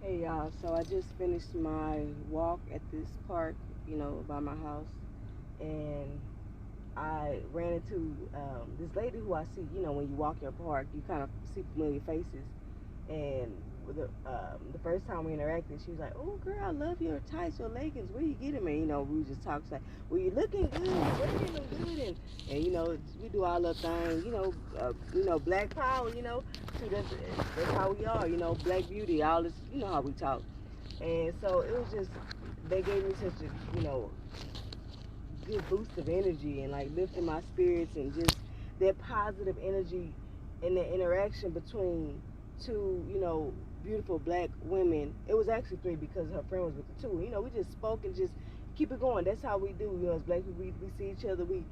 Hey y'all, so I just finished my walk at this park, by my house, and I ran into this lady who I see, when you walk in a park, you kind of see familiar faces. And the first time we interacted, she was like, "Oh, girl, I love your tights, your leggings. Where you getting them?" We just talked like, "Well, you looking good. Where you getting them good?" And we do our little thing. Black power. See, that's how we are. Black beauty. All this. You know how we talk. And so it was just they gave me such a good boost of energy and like lifting my spirits and just that positive energy and the interaction between two, beautiful black women. It was actually three because her friend was with the two. We just spoke and just keep it going. That's how we do, as black people. We see each other. We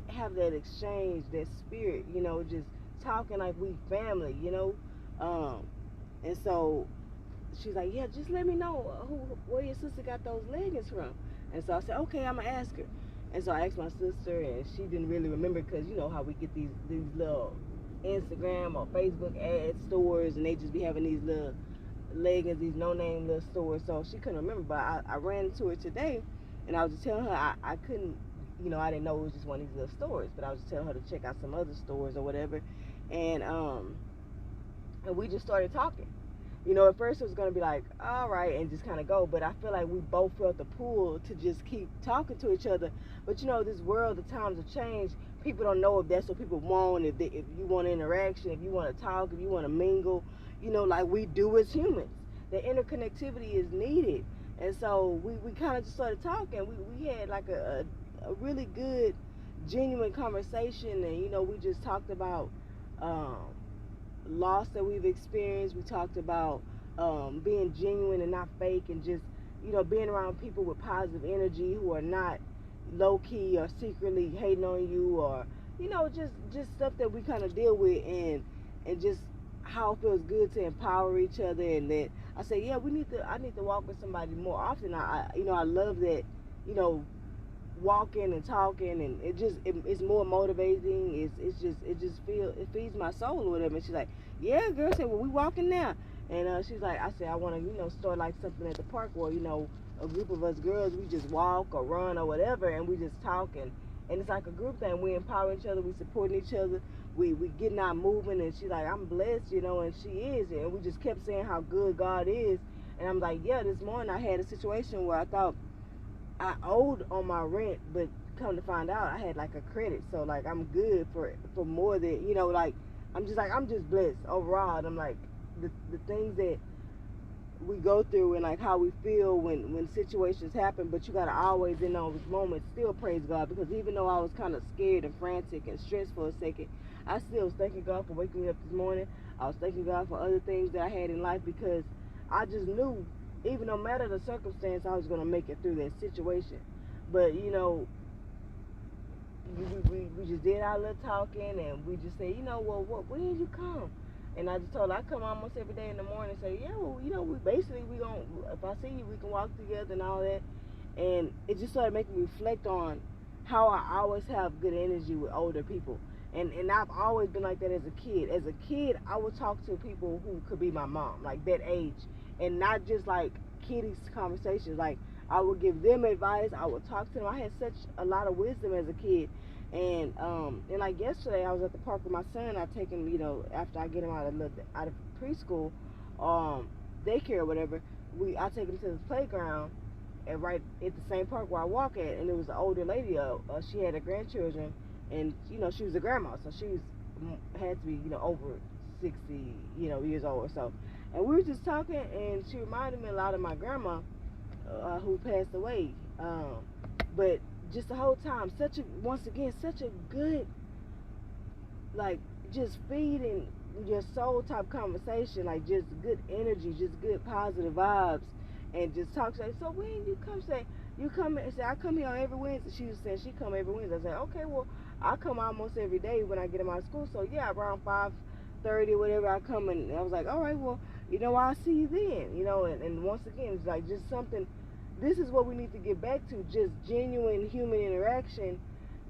have that exchange, that spirit. Just talking like we family. Um, and so she's like, yeah, just let me know where your sister got those leggings from. And so I said, okay, I'm gonna ask her. And so I asked my sister, and she didn't really remember because you know how we get these little Instagram or Facebook ad stores, and they just be having these little leggings, these no-name little stores. So she couldn't remember, but I ran into her today, and I was just telling her I couldn't, I didn't know it was just one of these little stores, but I was just telling her to check out some other stores or whatever, and we just started talking. At first it was gonna be like, all right, and just kind of go. But I feel like we both felt the pull to just keep talking to each other. But this world, the times have changed. People don't know if that's what people want. If you want interaction, if you want to talk, if you want to mingle, like we do as humans. The interconnectivity is needed, and so we kind of just started talking. We had like a really good, genuine conversation, and we just talked about. Um, Loss that we've experienced. We talked about being genuine and not fake, and just being around people with positive energy who are not low key or secretly hating on you, or just stuff that we kind of deal with, and just how it feels good to empower each other. And that I say, yeah, I need to walk with somebody more often. I love that, you know walking and talking, and it's more motivating. It feeds my soul or whatever. And she's like, yeah, girl. I said, well, we walking now. And she's like, I said, I want to start like something at the park where a group of us girls, we just walk or run or whatever, and we just talk, and it's like a group thing. We empower each other, we supporting each other, we getting out moving. And she's like, I'm blessed, and she is. And we just kept saying how good God is. And I'm like, yeah, this morning I had a situation where I thought I owed on my rent, but come to find out, I had like a credit, so like I'm good for more than like I'm just blessed overall. And I'm like the things that we go through and like how we feel when situations happen, but you gotta always in those moments still praise God, because even though I was kind of scared and frantic and stressed for a second, I still was thanking God for waking me up this morning. I was thanking God for other things that I had in life, because I just knew, even no matter the circumstance, I was gonna make it through that situation. But we just did our little talking, and we just said, well, when did you come? And I just told her I come almost every day in the morning and say, yeah, well, we gon' if I see you, we can walk together and all that. And it just started making me reflect on how I always have good energy with older people. And I've always been like that as a kid. As a kid, I would talk to people who could be my mom, like that age, and not just like kiddies conversations. Like I would give them advice. I would talk to them. I had such a lot of wisdom as a kid. And like yesterday, I was at the park with my son. I take him, after I get him out of preschool, daycare or whatever. I take him to the playground, and right at the same park where I walk at, and there was an older lady. She had her grandchildren, and she was a grandma, so she was had to be over 60 years old or so. And we were just talking, and she reminded me a lot of my grandma, who passed away. But just the whole time, once again, such a good, like, just feeding your soul type conversation, like just good energy, just good positive vibes, and just talk. Say, so when you come, say you come and say I come here on every Wednesday. She was saying she come every Wednesday. I said, okay, well I come almost every day when I get in my school. So yeah, around 5:30 whatever I come, and I was like, all right, well I'll see you then. And once again, it's like just something. This is what we need to get back to, just genuine human interaction,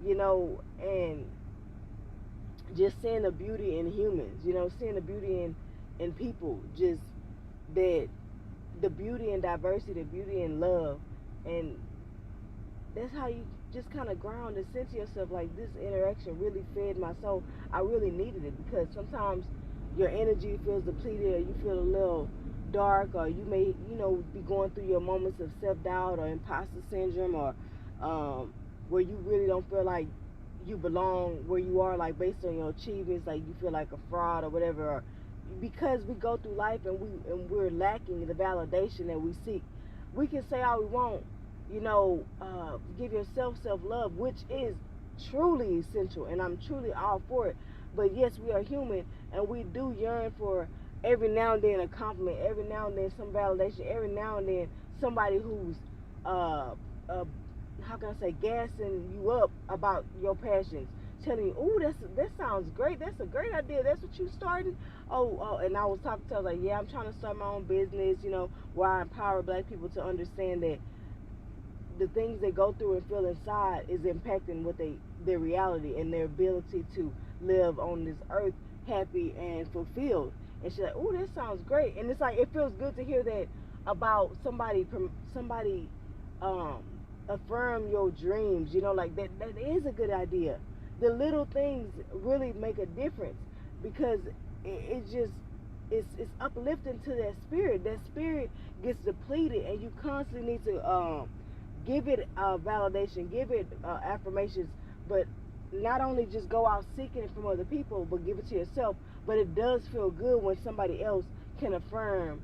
and just seeing the beauty in humans, seeing the beauty in people, just that the beauty and diversity, the beauty and love, and that's how you just kind of ground and center yourself. Like, this interaction really fed my soul. I really needed it, because sometimes your energy feels depleted, or you feel a little dark, or you may, be going through your moments of self-doubt or imposter syndrome, or where you really don't feel like you belong where you are, like based on your achievements, like you feel like a fraud or whatever, or because we go through life and we're lacking the validation that we seek. We can say all we want, give yourself self-love, which is truly essential, and I'm truly all for it. But yes, we are human, and we do yearn for every now and then a compliment, every now and then some validation, every now and then somebody who's how can I say, gassing you up about your passions, telling you, "Oh, that sounds great. That's a great idea. That's what you started." Oh, and I was talking to her, like, yeah, I'm trying to start my own business, where I empower Black people to understand that the things they go through and feel inside is impacting their reality and their ability to live on this earth happy and fulfilled. And she's like, "Oh, that sounds great." And it's like, it feels good to hear that about somebody affirm your dreams, like that is a good idea. The little things really make a difference, because it's uplifting to that spirit. That spirit gets depleted, and you constantly need to give it validation, give it affirmations, but not only just go out seeking it from other people, but give it to yourself. But it does feel good when somebody else can affirm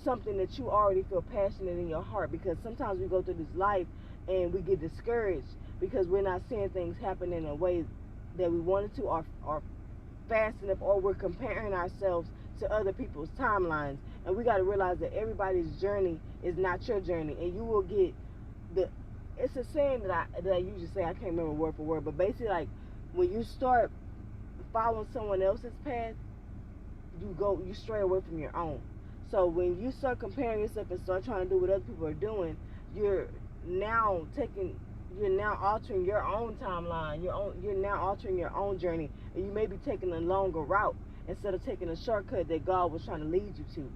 something that you already feel passionate in your heart, because sometimes we go through this life and we get discouraged because we're not seeing things happen in a way that we wanted to, or fast enough, or we're comparing ourselves to other people's timelines. And we got to realize that everybody's journey is not your journey, and you will get it's a saying that I usually say, I can't remember word for word, but basically, like, when you start following someone else's path, you stray away from your own. So when you start comparing yourself and start trying to do what other people are doing, you're now altering your own timeline. You're now altering your own journey, and you may be taking a longer route instead of taking a shortcut that God was trying to lead you to.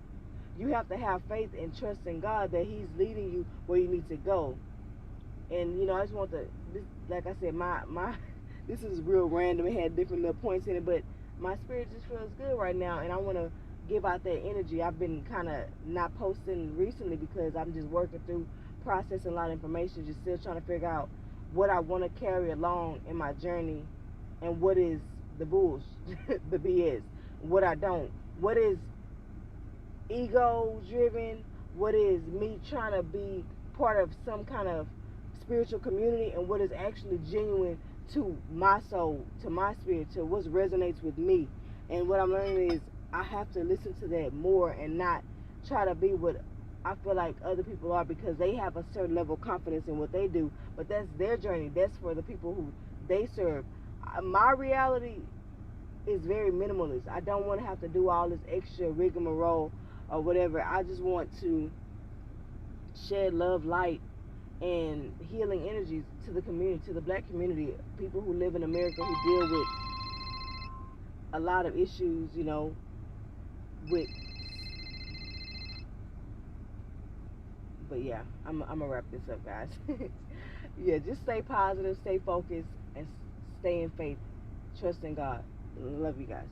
You have to have faith and trust in God that He's leading you where you need to go. And I just want like I said, my this is real random. It had different little points in it, but my spirit just feels good right now, and I want to give out that energy. I've been kind of not posting recently because I'm just working through processing a lot of information, just still trying to figure out what I want to carry along in my journey, and what is the bullshit, the BS, what I don't, what is ego driven, what is me trying to be part of some kind of spiritual community, and what is actually genuine to my soul, to my spirit, to what resonates with me. And what I'm learning is I have to listen to that more, and not try to be what I feel like other people are, because they have a certain level of confidence in what they do, but that's their journey. That's for the people who they serve. My reality is very minimalist. I don't want to have to do all this extra rigmarole or whatever. I just want to shed love, light, and healing energies to the community, to the Black community, people who live in America who deal with a lot of issues, with. But yeah, I'm gonna wrap this up, guys. Yeah, just stay positive, stay focused, and stay in faith. Trust in God. Love you guys.